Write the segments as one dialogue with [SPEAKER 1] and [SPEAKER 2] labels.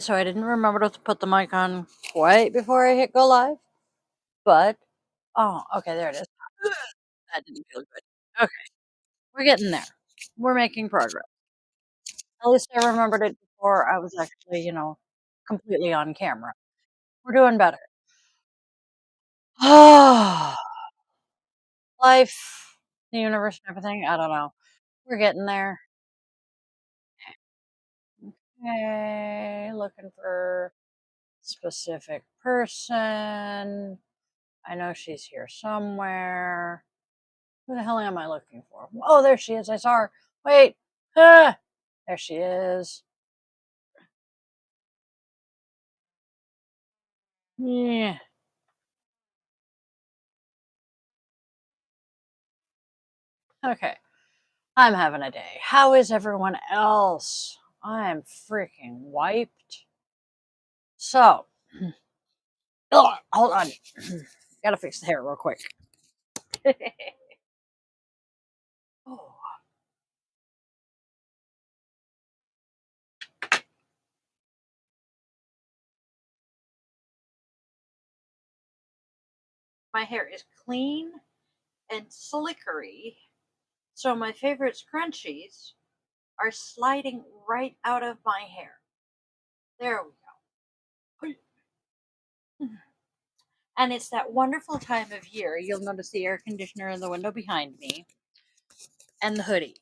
[SPEAKER 1] so I didn't remember to put the mic on quite before I hit go live. But, oh, okay, there it is. That didn't feel good. Okay, we're getting there. We're making progress. At least I remembered it before I was actually, completely on camera. We're doing better. Life, the universe, and everything. I don't know. We're getting there. Okay, looking for specific person. I know she's here somewhere. Who the hell am I looking for? Oh, there she is. I saw her. Wait. Ah, there she is. Yeah. Okay. I'm having a day. How is everyone else? I'm freaking wiped. So, hold on. Gotta fix the hair real quick. Oh, my hair is clean and slickery. So my favorite scrunchies are sliding right out of my hair. There we go. And it's that wonderful time of year. You'll notice the air conditioner in the window behind me and the hoodie.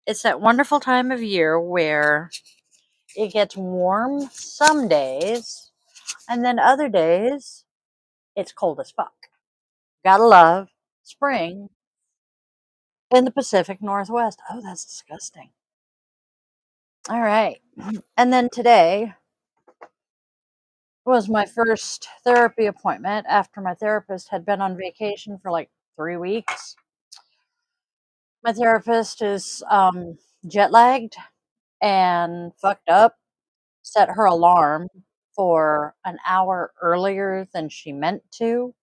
[SPEAKER 1] It's that wonderful time of year where it gets warm some days, and then other days it's cold as fuck. Gotta love spring in the Pacific Northwest. Oh, that's disgusting. All right. And then today was my first therapy appointment after my therapist had been on vacation for like 3 weeks. My therapist is jet lagged and fucked up, set her alarm for an hour earlier than she meant to.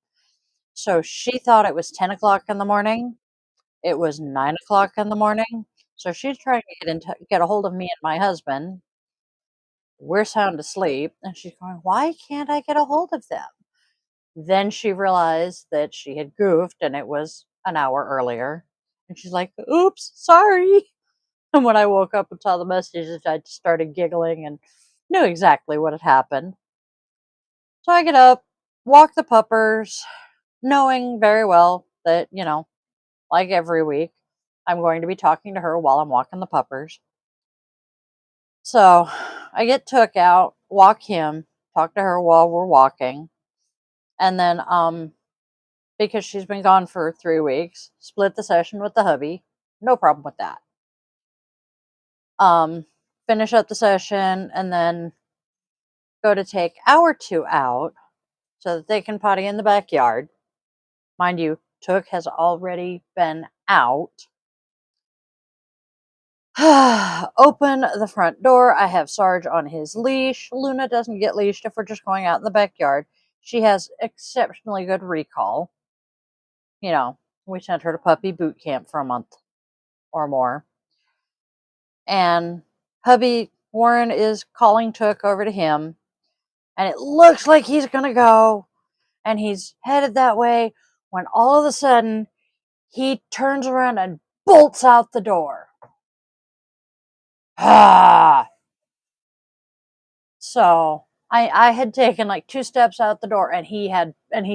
[SPEAKER 1] So she thought it was 10 o'clock in the morning. It was 9 o'clock in the morning. So she's trying to get a hold of me and my husband. We're sound asleep. And she's going, "Why can't I get a hold of them?" Then she realized that she had goofed and it was an hour earlier. And she's like, "Oops, sorry." And when I woke up and saw the messages, I just started giggling and knew exactly what had happened. So I get up, walk the puppers, knowing very well that, like every week, I'm going to be talking to her while I'm walking the puppers. So I get Took out, walk him, talk to her while we're walking. And then, because she's been gone for 3 weeks, split the session with the hubby. No problem with that. Finish up the session and then go to take our two out so that they can potty in the backyard. Mind you, Took has already been out. Open the front door. I have Sarge on his leash. Luna doesn't get leashed if we're just going out in the backyard. She has exceptionally good recall. We sent her to puppy boot camp for a month or more. And hubby Warren is calling Took over to him. And it looks like he's going to go. And he's headed that way when all of a sudden he turns around and bolts out the door. Ah! So I had taken like 2 steps out the door and he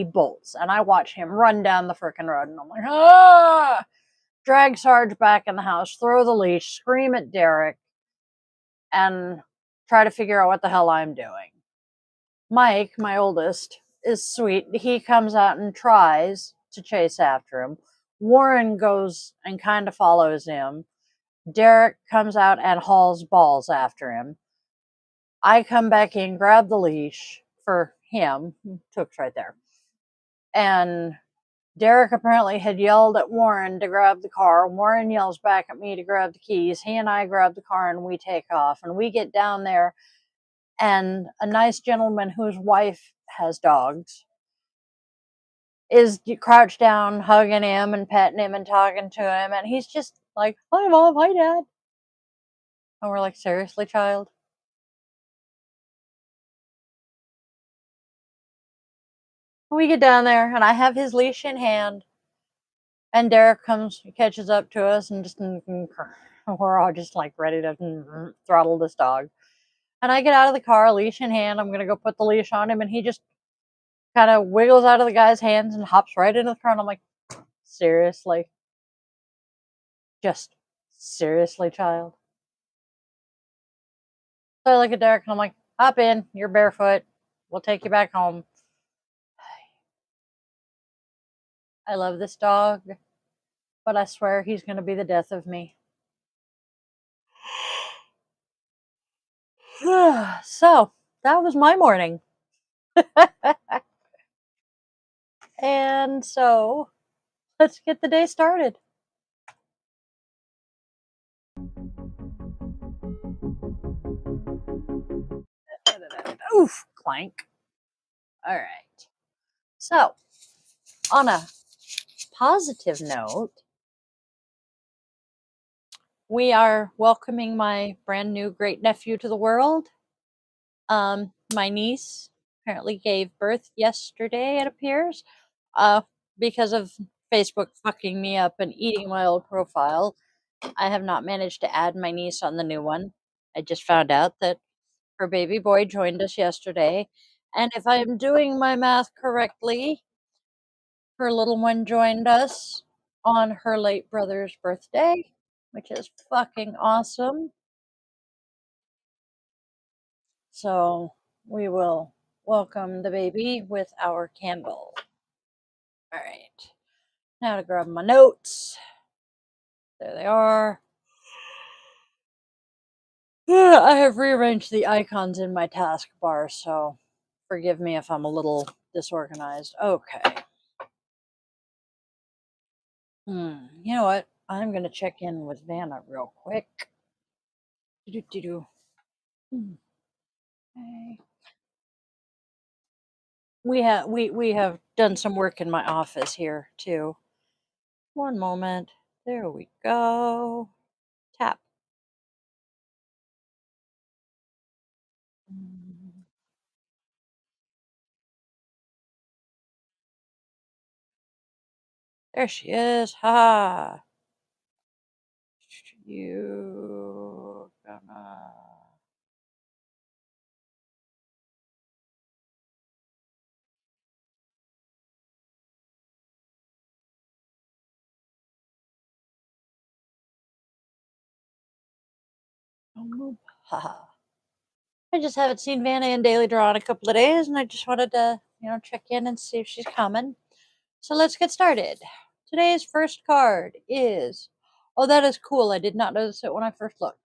[SPEAKER 1] bolts. And I watch him run down the frickin' road and I'm like, ah! Drag Sarge back in the house, throw the leash, scream at Derek, and try to figure out what the hell I'm doing. Mike, my oldest, is sweet. He comes out and tries to chase after him. Warren goes and kind of follows him. Derek comes out and hauls balls after him. I come back in, grab the leash for him. Took's right there. And Derek apparently had yelled at Warren to grab the car. Warren yells back at me to grab the keys. He and I grab the car and we take off. And we get down there, and a nice gentleman whose wife has dogs is crouched down, hugging him and petting him and talking to him. And he's just like, "Hi, Mom. Hi, Dad." And we're like, "Seriously, child? We get down there, and I have his leash in hand, and Derek comes, catches up to us, and just we're all just like ready to throttle this dog. And I get out of the car, leash in hand. I'm gonna go put the leash on him, and he just kind of wiggles out of the guy's hands and hops right into the car. And I'm like, seriously, just seriously, child. So I look at Derek, and I'm like, hop in. You're barefoot. We'll take you back home. I love this dog, but I swear he's gonna be the death of me. So that was my morning. And so let's get the day started. Oof, clank. All right. So, on a positive note, we are welcoming my brand new great nephew to the world. My niece apparently gave birth yesterday, it appears, uh, because of Facebook fucking me up and eating my old profile. I have not managed to add my niece on the new one. I just found out that her baby boy joined us yesterday. And if I am doing my math correctly, her little one joined us on her late brother's birthday, which is fucking awesome. So we will welcome the baby with our candle. All right. Now to grab my notes. There they are. I have rearranged the icons in my taskbar, so forgive me if I'm a little disorganized. Okay. You know what? I'm going to check in with Vanna real quick. Do-do-do-do. Okay. We have done some work in my office here too. One moment. There we go. Tap. Mm, There she is. Ha. You gonna move? Ha. I just haven't seen Vanna in Daily Draw in a couple of days, and I just wanted to, check in and see if she's coming. So let's get started. Today's first card is, oh, that is cool. I did not notice it when I first looked.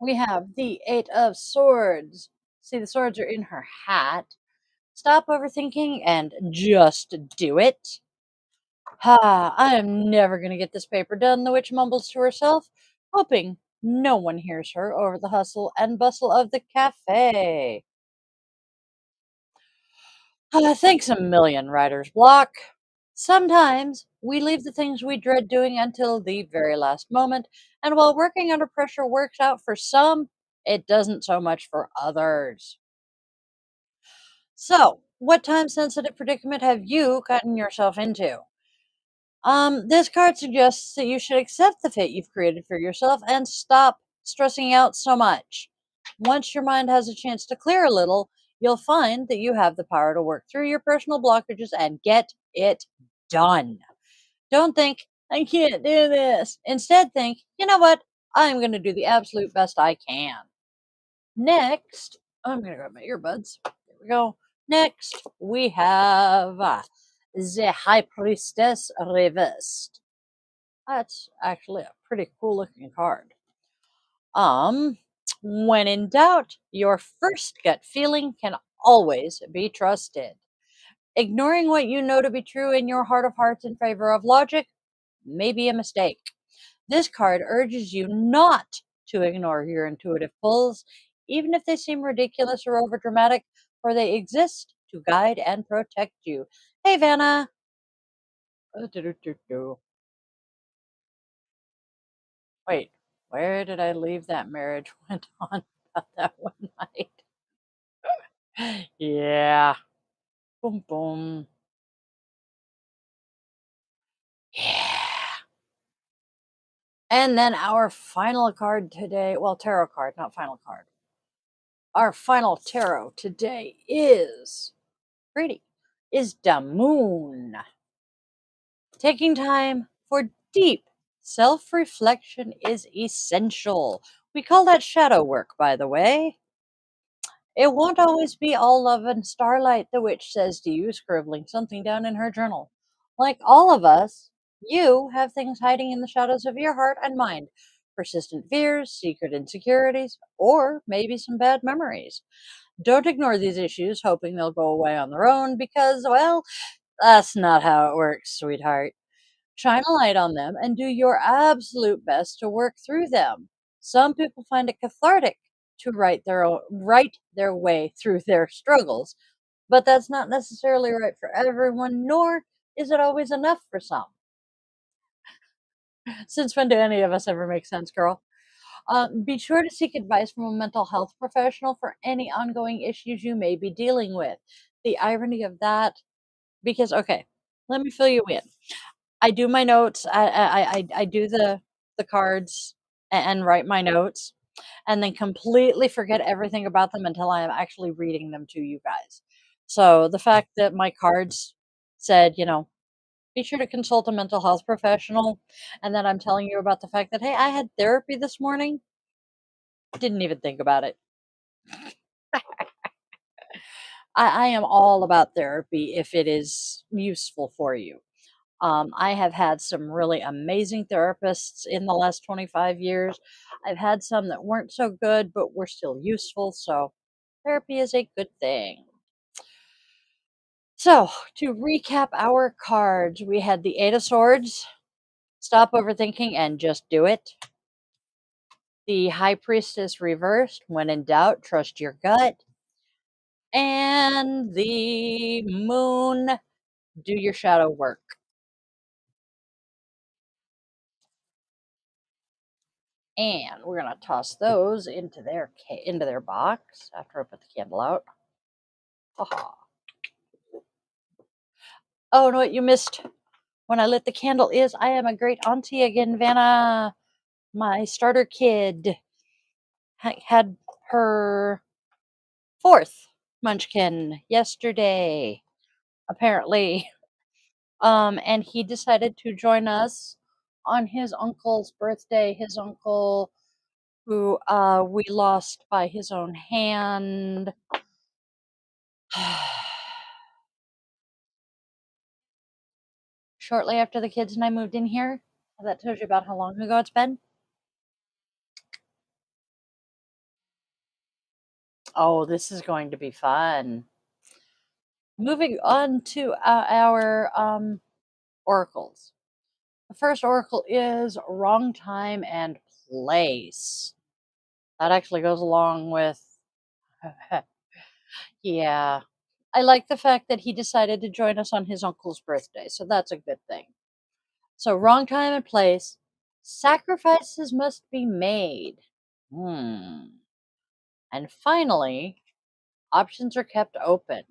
[SPEAKER 1] We have the Eight of Swords. See, the swords are in her hat. Stop overthinking and just do it. Ha, I am never going to get this paper done, the witch mumbles to herself, hoping no one hears her over the hustle and bustle of the cafe. Thanks a million, writer's block. Sometimes we leave the things we dread doing until the very last moment, and while working under pressure works out for some, it doesn't so much for others. So, what time sensitive predicament have you gotten yourself into? This card suggests that you should accept the fate you've created for yourself and stop stressing out so much. Once your mind has a chance to clear a little, you'll find that you have the power to work through your personal blockages and get it done. Don't think, I can't do this. Instead, think, you know what? I'm going to do the absolute best I can. Next, I'm going to grab my earbuds. There we go. Next, we have the High Priestess reversed. That's actually a pretty cool looking card. When in doubt, your first gut feeling can always be trusted. Ignoring what you know to be true in your heart of hearts in favor of logic may be a mistake. This card urges you not to ignore your intuitive pulls, even if they seem ridiculous or overdramatic, for they exist to guide and protect you. Hey, Vanna. Do-do-do-do. Wait, where did I leave that marriage went on about that one night? Yeah. Boom, boom. And then our final card today, well, tarot card, not final card. Our final tarot today is pretty, is the moon. Taking time for deep self reflection is essential. We call that shadow work, by the way. It won't always be all love and starlight, the witch says to you, scribbling something down in her journal. Like all of us, you have things hiding in the shadows of your heart and mind, persistent fears, secret insecurities, or maybe some bad memories. Don't ignore these issues, hoping they'll go away on their own, because, well, that's not how it works, sweetheart. Shine a light on them and do your absolute best to work through them. Some people find it cathartic to write their way through their struggles, but that's not necessarily right for everyone, nor is it always enough for some. Since when do any of us ever make sense, girl? Be sure to seek advice from a mental health professional for any ongoing issues you may be dealing with. The irony of that, because okay, let me fill you in. I do my notes. I do the cards and write my notes, and then completely forget everything about them until I am actually reading them to you guys. So the fact that my cards said, be sure to consult a mental health professional, and then I'm telling you about the fact that, hey, I had therapy this morning. Didn't even think about it. I am all about therapy if it is useful for you. I have had some really amazing therapists in the last 25 years. I've had some that weren't so good, but were still useful. So, therapy is a good thing. So, to recap our cards, we had the Eight of Swords, stop overthinking and just do it. The High Priestess reversed, when in doubt, trust your gut. And the Moon, do your shadow work. And we're gonna toss those into their box after I put the candle out. Haha. Oh, no, what you missed when I lit the candle is I am a great auntie again, Vanna. My starter kid had her fourth munchkin yesterday, apparently. And he decided to join us on his uncle's birthday. His uncle, who we lost by his own hand. Shortly after the kids and I moved in here. That tells you about how long ago it's been. Oh, this is going to be fun. Moving on to our oracles. The first oracle is wrong time and place. That actually goes along with, yeah. I like the fact that he decided to join us on his uncle's birthday, so that's a good thing. So, wrong time and place. Sacrifices must be made. Hmm. And finally, options are kept open.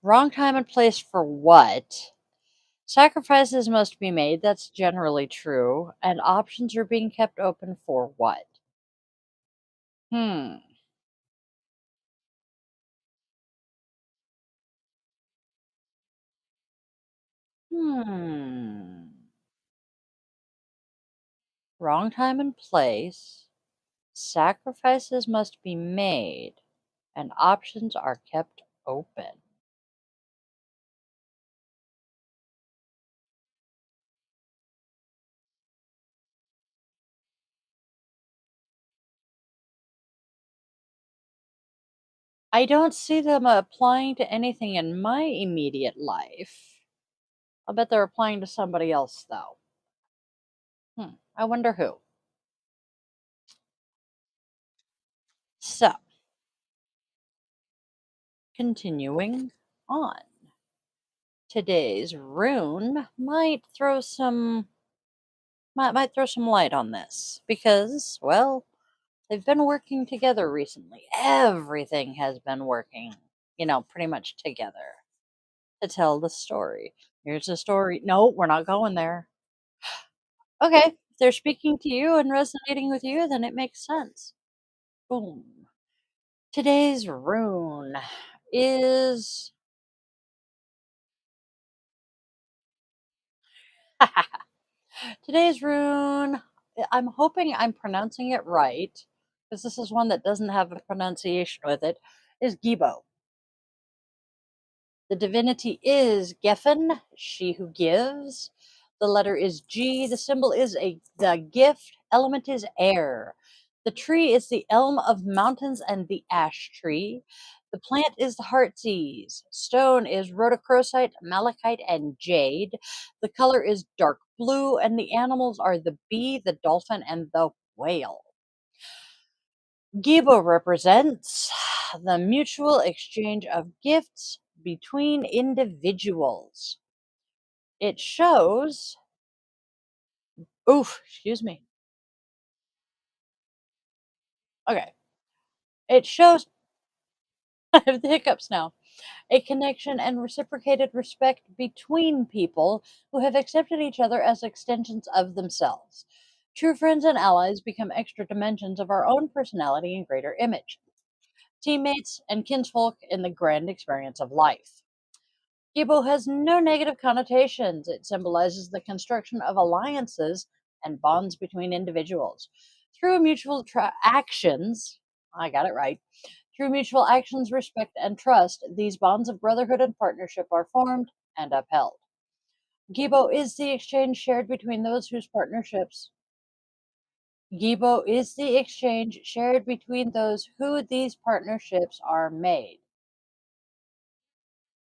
[SPEAKER 1] Wrong time and place for what? Sacrifices must be made. That's generally true. And options are being kept open for what? Hmm. Hmm. Wrong time and place. Sacrifices must be made. And options are kept open. I don't see them applying to anything in my immediate life. I bet they're applying to somebody else, though. I wonder who. So, continuing on. Today's rune might throw some light on this because, well, they've been working together recently. Everything has been working, pretty much together. to tell the story. Here's the story. No, we're not going there. Okay, if they're speaking to you and resonating with you, then it makes sense. Boom. Today's rune is today's rune. I'm hoping I'm pronouncing it right because this is one that doesn't have a pronunciation with it. Is Gibo. The divinity is Geffen, she who gives. The letter is G. The symbol is the gift. Element is air. The tree is the elm of mountains and the ash tree. The plant is the heartsease. Stone is rhodochrosite, malachite, and jade. The color is dark blue, and the animals are the bee, the dolphin, and the whale. Gibo represents the mutual exchange of gifts between individuals. It shows, oof, excuse me. Okay. It shows, I have the hiccups now, a connection and reciprocated respect between people who have accepted each other as extensions of themselves. True friends and allies become extra dimensions of our own personality and greater image. Teammates and kinsfolk in the grand experience of life. Kibo has no negative connotations. It symbolizes the construction of alliances and bonds between individuals. Through mutual actions, I got it right. Through mutual actions, respect, and trust, these bonds of brotherhood and partnership are formed and upheld. Gibo is the exchange shared between those whose partnerships. Gibo is the exchange shared between those who these partnerships are made.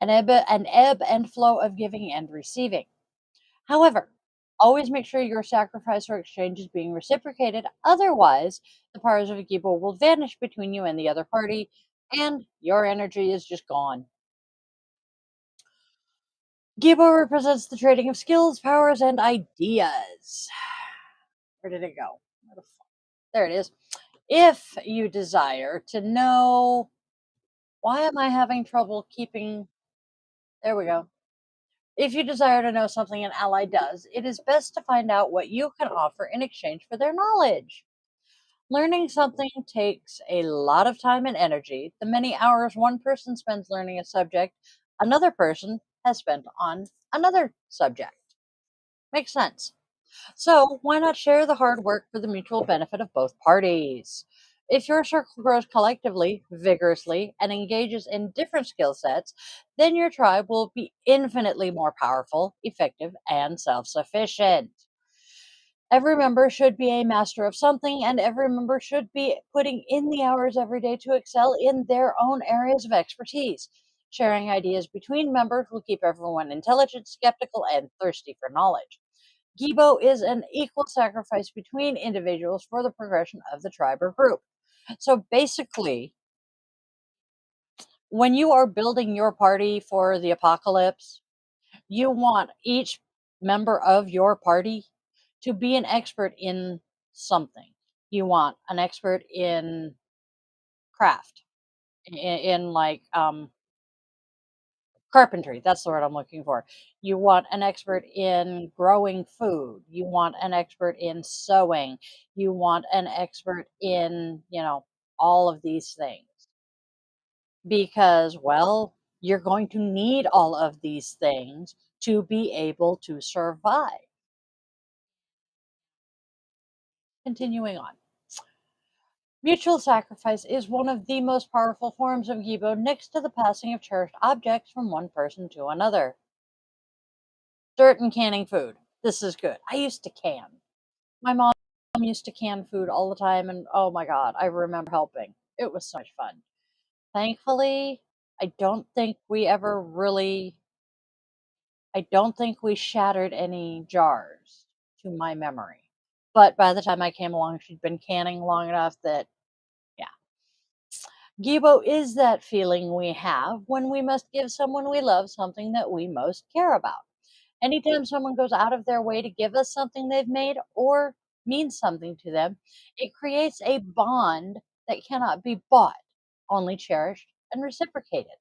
[SPEAKER 1] An ebb and flow of giving and receiving. However, always make sure your sacrifice or exchange is being reciprocated. Otherwise, the powers of Gibo will vanish between you and the other party, and your energy is just gone. Gibo represents the trading of skills, powers, and ideas. Where did it go? There it is. If you desire to know why am I having trouble keeping, there we go. If you desire to know something an ally does, it is best to find out what you can offer in exchange for their knowledge. Learning something takes a lot of time and energy. The many hours one person spends learning a subject, another person has spent on another subject. Makes sense. So, why not share the hard work for the mutual benefit of both parties? If your circle grows collectively, vigorously, and engages in different skill sets, then your tribe will be infinitely more powerful, effective, and self sufficient. Every member should be a master of something, and every member should be putting in the hours every day to excel in their own areas of expertise. Sharing ideas between members will keep everyone intelligent, skeptical, and thirsty for knowledge. Gibo is an equal sacrifice between individuals for the progression of the tribe or group. So basically, when you are building your party for the apocalypse, you want each member of your party to be an expert in something. You want an expert in craft, in like carpentry. That's the word I'm looking for. You want an expert in growing food. You want an expert in sewing. You want an expert in, all of these things because, well, you're going to need all of these things to be able to survive. Continuing on. Mutual sacrifice is one of the most powerful forms of Gibo next to the passing of cherished objects from one person to another. Dirt and canning food. This is good. I used to can. My mom used to can food all the time, and oh my god, I remember helping. It was so much fun. Thankfully, I don't think we ever really I don't think we shattered any jars to my memory. But by the time I came along, she'd been canning long enough that, yeah. Gibo is that feeling we have when we must give someone we love something that we most care about. Anytime someone goes out of their way to give us something they've made or means something to them, it creates a bond that cannot be bought, only cherished and reciprocated.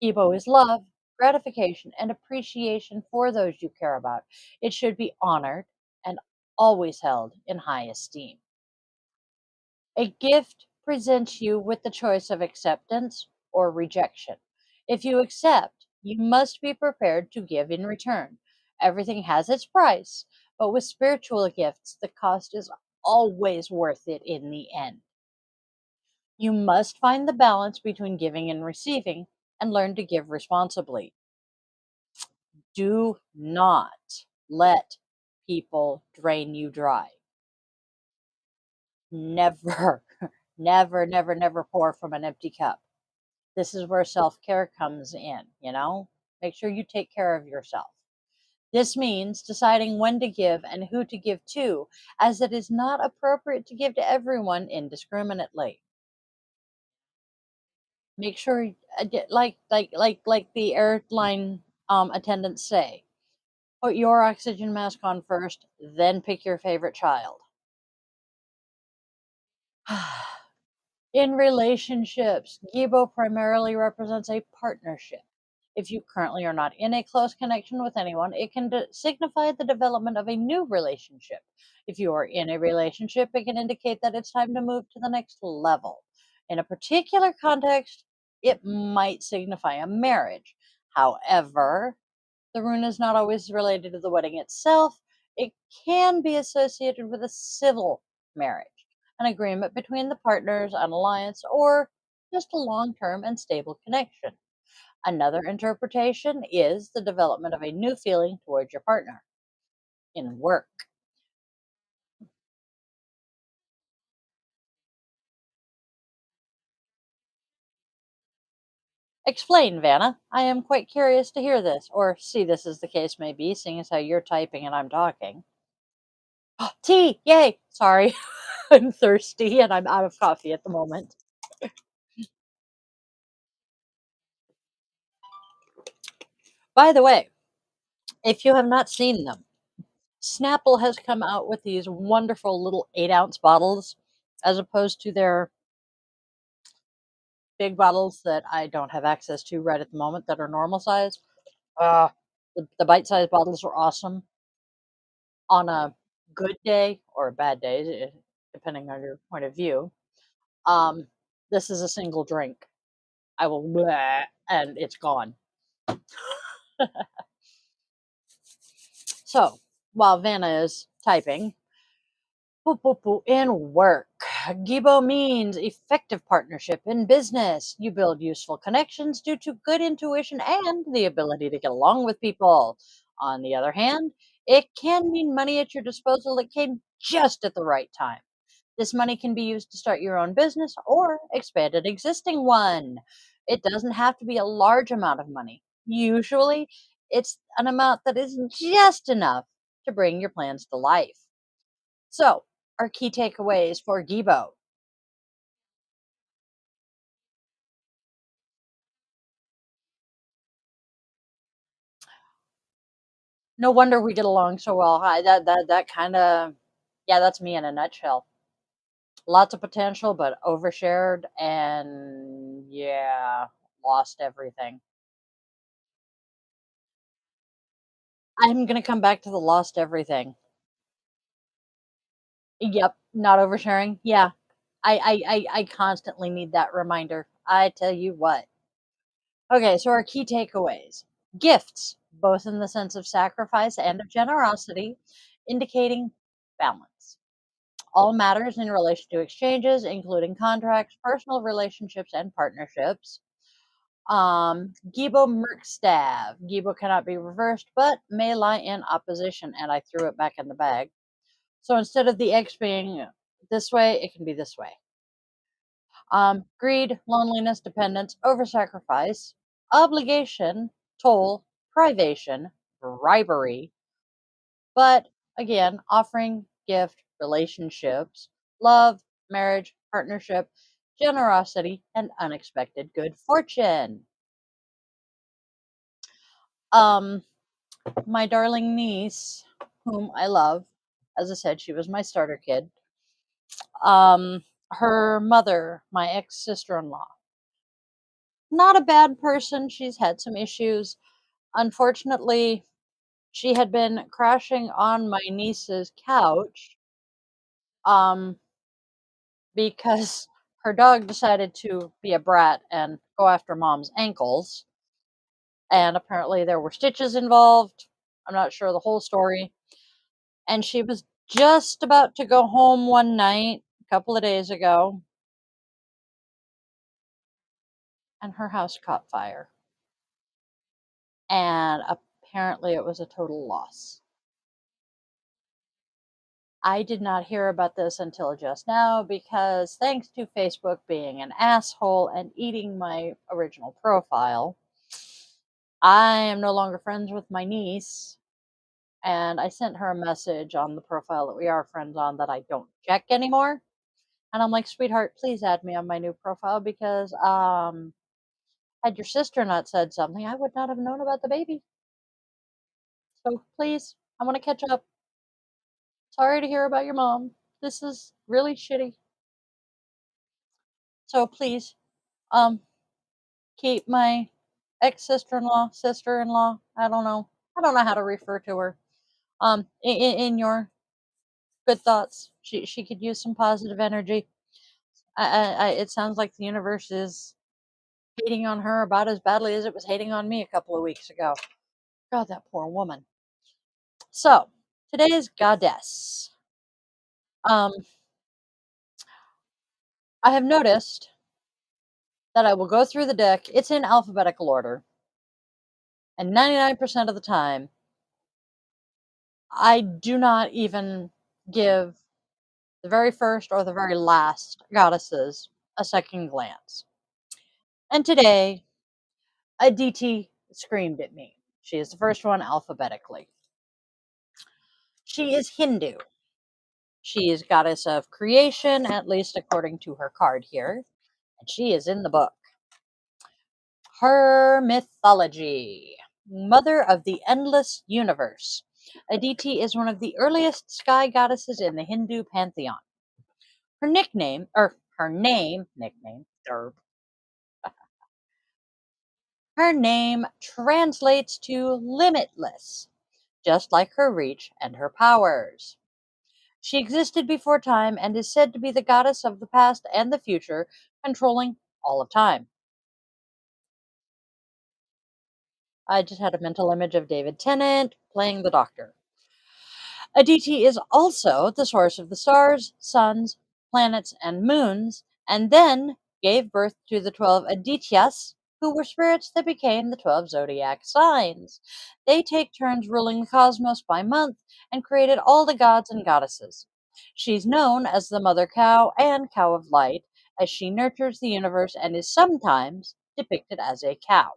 [SPEAKER 1] Gibo is love, gratification, and appreciation for those you care about. It should be honored and always held in high esteem. A gift presents you with the choice of acceptance or rejection. If you accept, you must be prepared to give in return. Everything has its price, but with spiritual gifts, the cost is always worth it in the end. You must find the balance between giving and receiving and learn to give responsibly. Do not let people drain you dry. Never, never pour from an empty cup. This is where self care comes in. Make sure you take care of yourself. This means deciding when to give and who to give to, as it is not appropriate to give to everyone indiscriminately. Make sure, like the airline attendants say, put your oxygen mask on first, then pick your favorite child. In relationships, Gibo primarily represents a partnership. If you currently are not in a close connection with anyone, it can signify the development of a new relationship. If you are in a relationship, it can indicate that it's time to move to the next level. In a particular context, it might signify a marriage. However, the rune is not always related to the wedding itself. It can be associated with a civil marriage, an agreement between the partners, an alliance, or just a long term and stable connection. Another interpretation is the development of a new feeling towards your partner in work. Explain, Vanna. I am quite curious to hear this, or see this as the case may be, seeing as how you're typing and I'm talking. Tea! Yay! Sorry, I'm thirsty and I'm out of coffee at the moment. By the way, if you have not seen them, Snapple has come out with these wonderful little 8-ounce bottles as opposed to their big bottles that I don't have access to right at the moment that are normal size. Uh, the bite-sized bottles are awesome. On a good day or a bad day, depending on your point of view, um, this is a single drink. I will bleh, and it's gone. So while Vanna is typing, poo, poo, poo, in work. Gibo means effective partnership in business. You build useful connections due to good intuition and the ability to get along with people. On the other hand, it can mean money at your disposal that came just at the right time. This money can be used to start your own business or expand an existing one. It doesn't have to be a large amount of money. Usually, it's an amount that is just enough to bring your plans to life. So, our key takeaways for Gibo. No wonder we get along so well. That kind of, yeah, that's me in a nutshell. Lots of potential, but overshared and yeah, lost everything. I'm gonna come back to the lost everything. Yep, not oversharing. Yeah, I constantly need that reminder. I tell you what. Okay, so our key takeaways: gifts, both in the sense of sacrifice and of generosity, indicating balance. All matters in relation to exchanges, including contracts, personal relationships, and partnerships. Gibo Merkstav. Gibo cannot be reversed, but may lie in opposition, and I threw it back in the bag. So instead of the X being this way, it can be this way. Greed, loneliness, dependence, oversacrifice, obligation, toll, privation, bribery, but again, offering, gift, relationships, love, marriage, partnership, generosity, and unexpected good fortune. Um, my darling niece, whom I love, as I said, she was my starter kid. Her mother, my ex sister in law, not a bad person. She's had some issues. Unfortunately, she had been crashing on my niece's couch, um, because her dog decided to be a brat and go after mom's ankles, and apparently there were stitches involved. I'm not sure the whole story, and she was just about to go home one night a couple of days ago, and her house caught fire, and apparently it was a total loss. I did not hear about this until just now because, thanks to Facebook being an asshole and eating my original profile, I am no longer friends with my niece. And I sent her a message on the profile that we are friends on that I don't check anymore. And I'm like, sweetheart, please add me on my new profile because had your sister not said something, I would not have known about the baby. So please, I want to catch up. Sorry to hear about your mom. This is really shitty. So please, um, keep my ex-sister-in-law, sister-in-law, I don't know. I don't know how to refer to her. In your good thoughts. She could use some positive energy. It sounds like the universe is hating on her about as badly as it was hating on me a couple of weeks ago. God, that poor woman. So, today's goddess. Um, I have noticed that I will go through the deck. It's in alphabetical order, and 99% of the time, I do not even give the very first or the very last goddesses a second glance. And today, Aditi screamed at me. She is the first one alphabetically. She is Hindu. She is goddess of creation, at least according to her card here, and she is in the book. Her mythology. Mother of the endless universe. Aditi is one of the earliest sky goddesses in the Hindu pantheon. Her nickname, or her name, nickname, derb, her name translates to limitless, just like her reach and her powers. She existed before time and is said to be the goddess of the past and the future, controlling all of time. I just had a mental image of David Tennant playing the doctor. Aditi is also the source of the stars, suns, planets, and moons, and then gave birth to the 12 Adityas, who were spirits that became the 12 zodiac signs. They take turns ruling the cosmos by month and created all the gods and goddesses. She's known as the mother cow and cow of light, as she nurtures the universe and is sometimes depicted as a cow.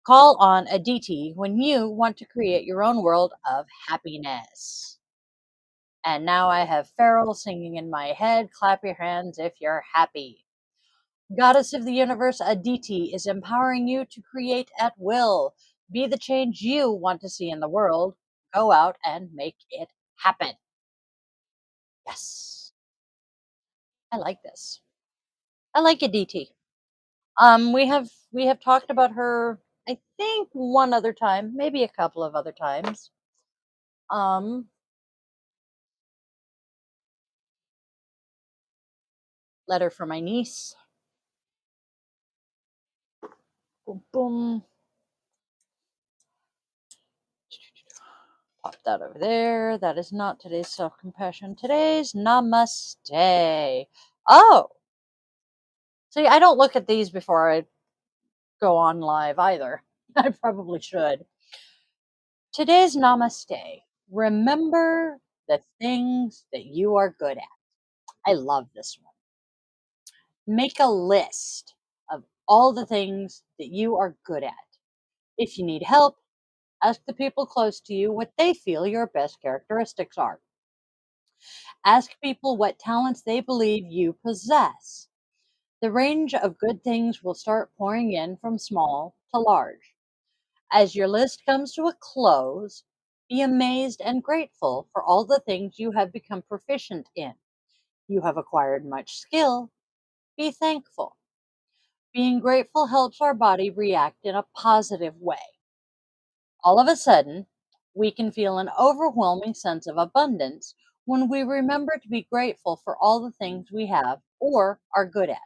[SPEAKER 1] Call on Aditi when you want to create your own world of happiness. And now I have Farrell singing in my head. Clap your hands if you're happy. Goddess of the universe, Aditi is empowering you to create at will. Be the change you want to see in the world. Go out and make it happen. Yes, I like this. I like Aditi. We have talked about her. I think one other time, maybe a couple of other times. Um, Letter for my niece. Boom, boom. Pop that over there. That is not today's self compassion. Today's namaste. Oh, see, I don't look at these before I go on live either. I probably should. Today's namaste. Remember the things that you are good at. I love this one. Make a list of all the things that you are good at. If you need help, ask the people close to you what they feel your best characteristics are. Ask people what talents they believe you possess. The range of good things will start pouring in from small to large. As your list comes to a close, be amazed and grateful for all the things you have become proficient in. You have acquired much skill. Be thankful. Being grateful helps our body react in a positive way. All of a sudden, we can feel an overwhelming sense of abundance when we remember to be grateful for all the things we have or are good at.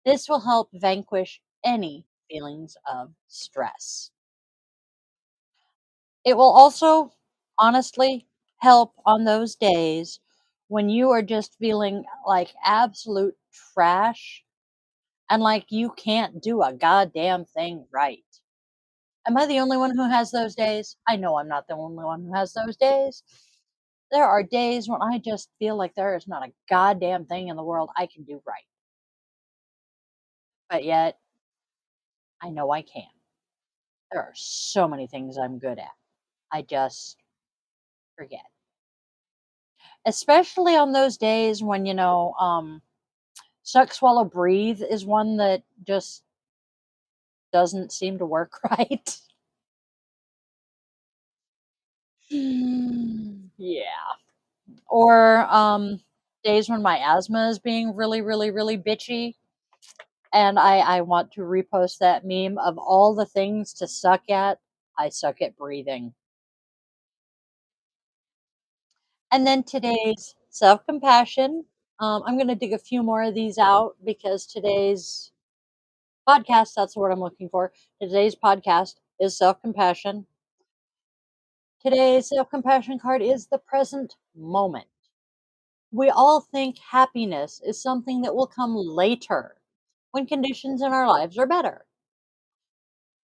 [SPEAKER 1] This will help vanquish any feelings of stress. It will also honestly help on those days when you are just feeling like absolute trash and like you can't do a goddamn thing right. Am I the only one who has those days? I know I'm not the only one who has those days. There are days when I just feel like there is not a goddamn thing in the world I can do right. But yet, I know I can. There are so many things I'm good at. I just forget. Especially on those days when, suck, swallow, breathe is one that just doesn't seem to work right. Yeah. Or days when my asthma is being really, really, really bitchy. And I want to repost that meme of all the things to suck at. I suck at breathing. And then today's self compassion. I'm going to dig a few more of these out because today's podcast, that's the word I'm looking for. Today's podcast is self compassion. Today's self compassion card is the present moment. We all think happiness is something that will come later when conditions in our lives are better.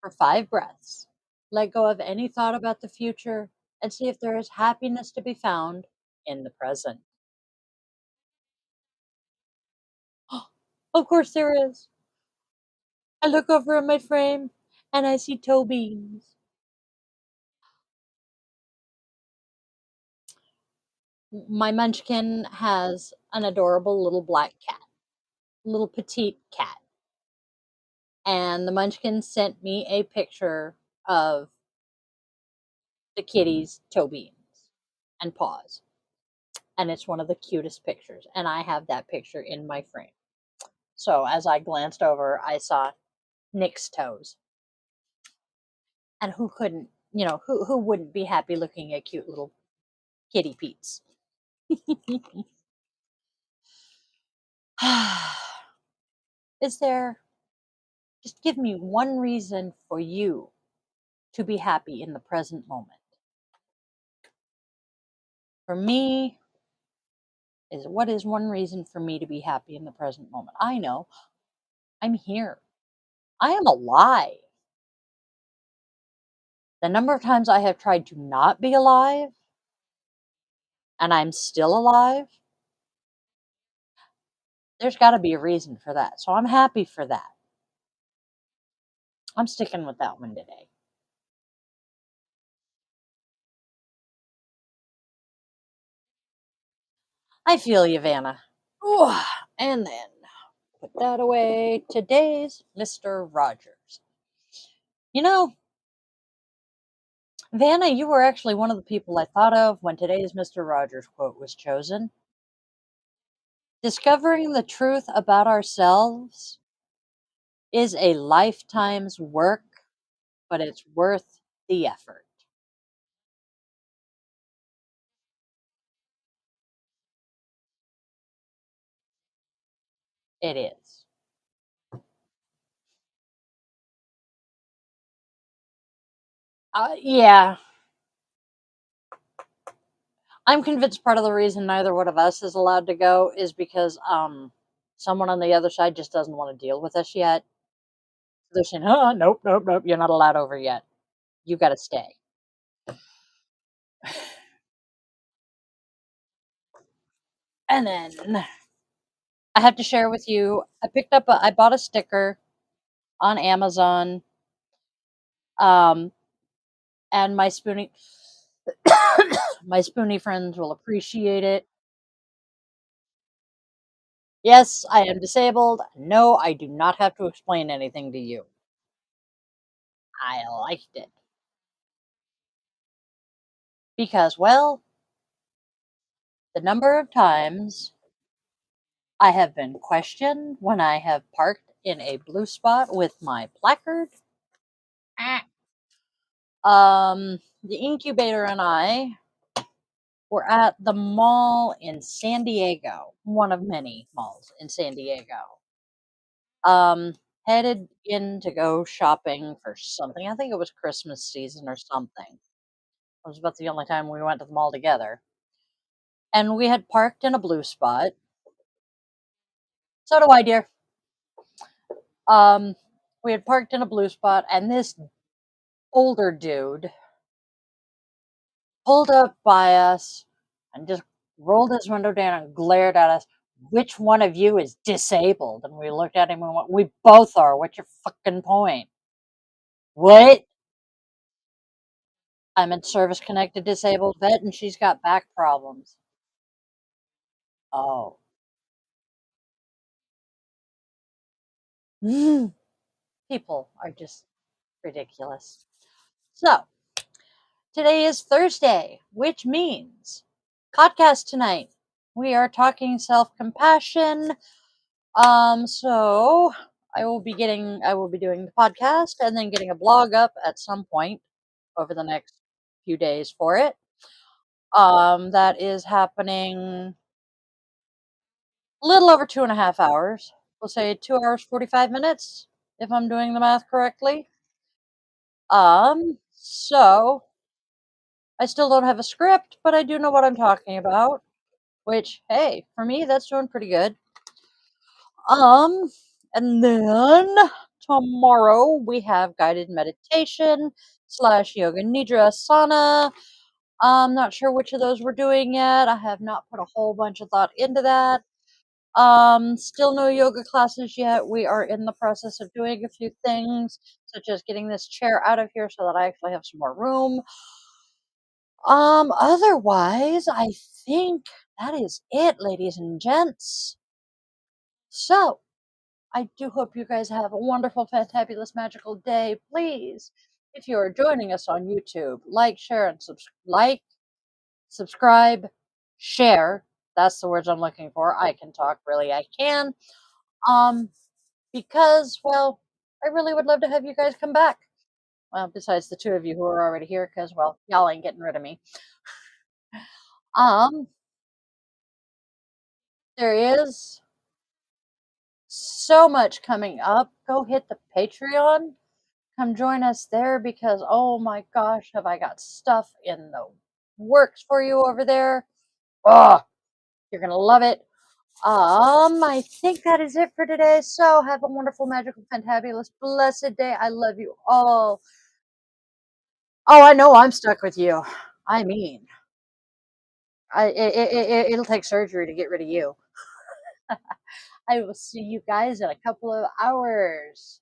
[SPEAKER 1] For 5 breaths, let go of any thought about the future and see if there is happiness to be found in the present. Of course, there is. I look over at my frame and I see toe beans. My munchkin has an adorable little black cat, little petite cat. And the munchkin sent me a picture of the kitty's toe beans and paws. And it's one of the cutest pictures. And I have that picture in my frame. So as I glanced over, I saw Nick's toes. And who couldn't, who wouldn't be happy looking at cute little kitty Pete's? Is there, just give me one reason for you to be happy in the present moment. For me, what is one reason for me to be happy in the present moment? I know, I'm here. I am alive. The number of times I have tried to not be alive and I'm still alive, there's got to be a reason for that. So I'm happy for that. I'm sticking with that one today. I feel you, Vanna. Ooh, and then put that away. Today's Mr. Rogers. You know, Vanna, you were actually one of the people I thought of when today's Mr. Rogers quote was chosen. Discovering the truth about ourselves is a lifetime's work, but it's worth the effort. It is. Yeah, I'm convinced part of the reason neither one of us is allowed to go is because someone on the other side just doesn't want to deal with us yet. They're saying, nope, nope, nope, you're not allowed over yet. You got to stay." And then I have to share with you, I bought a sticker on Amazon, um, and my spoonie, my spoonie friends will appreciate it. Yes, I am disabled. No, I do not have to explain anything to you. I liked it because, well, the number of times I have been questioned when I have parked in a blue spot with my placard. The incubator and I were at the mall in San Diego, one of many malls in San Diego. Um, Headed in to go shopping for something. I think it was Christmas season or something. It was about the only time we went to the mall together. And we had parked in a blue spot. So do I, dear. Um, we had parked in a blue spot, and this older dude pulled up by us and just rolled his window down and glared at us. Which one of you is disabled? And we looked at him and went, we both are. What's your fucking point? What? I'm a service connected disabled vet and she's got back problems. Oh. People are just ridiculous. So, today is Thursday, which means podcast tonight. We are talking self-compassion. So I will be doing the podcast and then getting a blog up at some point over the next few days for it. That is happening a little over 2.5 hours. We'll say 2 hours, 45 minutes, if I'm doing the math correctly. So I still don't have a script, but I do know what I'm talking about, which, hey, for me, that's doing pretty good. Um, and then tomorrow we have guided meditation / yoga nidra asana. I'm not sure which of those we're doing yet. I have not put a whole bunch of thought into that. Still no yoga classes yet. We are in the process of doing a few things, such as getting this chair out of here so that I actually have some more room. Otherwise, I think that is it, ladies and gents. So, I do hope you guys have a wonderful, fantabulous, magical day. Please, if you are joining us on YouTube, like, share, and subscribe, share. That's the words I'm looking for. I can talk, really, I can. Because, well, I really would love to have you guys come back. Well, besides the two of you who are already here, because, well, y'all ain't getting rid of me. Um, there is so much coming up. Go hit the Patreon. Come join us there because, oh my gosh, have I got stuff in the works for you over there. Oh, you're going to love it. I think that is it for today. So have a wonderful, magical, fantabulous, blessed day. I love you all. Oh, I know I'm stuck with you. I mean, it'll take surgery to get rid of you. I will see you guys in a couple of hours.